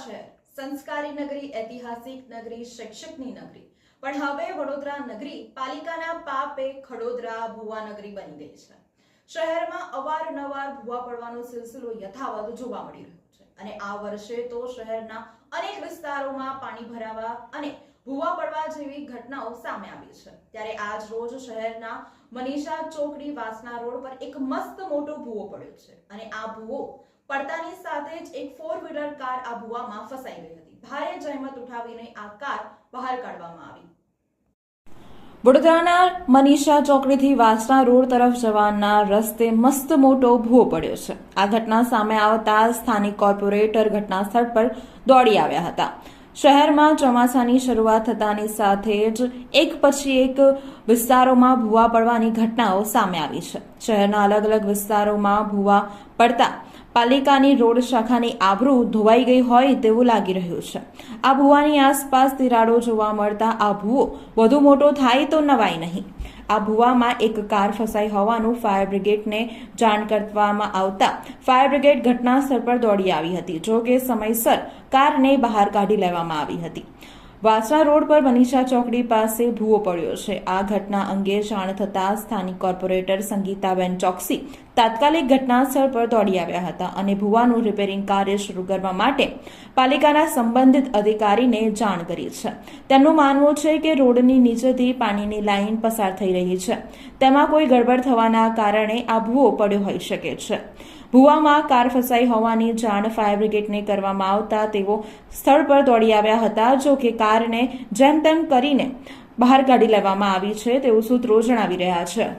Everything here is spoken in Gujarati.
શહેર સંસ્કારી નગરી, ઐતિહાસિક નગરી, શૈક્ષણિક નગરી, પણ હવે વડોદરા નગરી પાલિકાના પાપે ખડોદરા ભુવા નગરી બની ગઈ છે। શહેરમાં અવારનવાર ભુવા પડવાનો સિલસિલો યથાવત જોવા મળી રહ્યો છે અને આ વર્ષે તો શહેરના અનેક વિસ્તારોમાં પાણી ભરાવા અને ભુવા પડવા જેવી ઘટનાઓ સામે આવી છે। ત્યારે આજ રોજ શહેરના મનીષા ચોકડી વાસના રોડ પર એક મસ્ત મોટો ભુવો પડ્યો છે અને આ ભુવો પડતાની સાથે જ એક 4-વ્હીલર કાર આ ભુવામાં ફસાઈ ગઈ હતી। ભારે જહેમત ઉઠાવીને આ કાર બહાર કાઢવામાં આવી। વડોદરાના મનીષા ચોકડીથી વાસણા રોડ તરફ જવાના રસ્તે મસ્ત મોટો ભુવો પડ્યો છે। આ ઘટના સામે આવતા સ્થાનિક કોર્પોરેટર ઘટના સ્થળ પર દોડી આવ્યા હતા। શહેરમાં ચોમાસાની શરૂઆત થતાની સાથે જ એક પછી એક વિસ્તારોમાં ભુવા પડવાની ઘટનાઓ સામે આવી છે। શહેરના અલગ અલગ વિસ્તારોમાં ભુવા પડતા પાલિકાની રોડ શાખાની આબરૂ ધોવાઈ ગઈ હોય તેવું લાગી રહ્યું છે। આ ભુવાની આસપાસ તિરાડો જોવા મળતા આ ભુવો વધુ મોટો થાય તો નવાઈ નહીં। આ ભુવામાં એક કાર ફસાઈ હોવાનું ફાયર બ્રિગેડને જાણ કરવામાં આવતા ફાયર બ્રિગેડ ઘટના સ્થળ પર દોડી આવી હતી, જો કે સમયસર કારને બહાર કાઢી લેવામાં આવી હતી। વાસણા રોડ પર મનીષા ચોકડી પાસે ભુવો પડ્યો છે। આ ઘટના અંગે જાણ થતાં સ્થાનિક કોર્પોરેટર સંગીતાબેન ચોકસી તાત્કાલિક ઘટના સ્થળ પર દોડી આવ્યા હતા અને ભુવાનું રિપેરિંગ કાર્ય શરૂ કરવા માટે પાલિકાના સંબંધિત અધિકારીને જાણ કરી છે। તેમનું માનવું છે કે રોડની નીચેથી પાણીની લાઇન પસાર થઈ રહી છે, તેમાં કોઈ ગડબડ થવાના કારણે આ ભુવો પડ્યો હોઈ શકે છે। ભુવામાં કાર ફસાઈ હોવાની જાણ ફાયર બ્રિગેડને કરવામાં આવતા તેઓ સ્થળ પર દોડી આવ્યા હતા, જો કે કારને જેમ તેમ કરીને બહાર કાઢી લેવામાં આવી છે તેવું સૂત્રો જણાવી રહ્યા છે।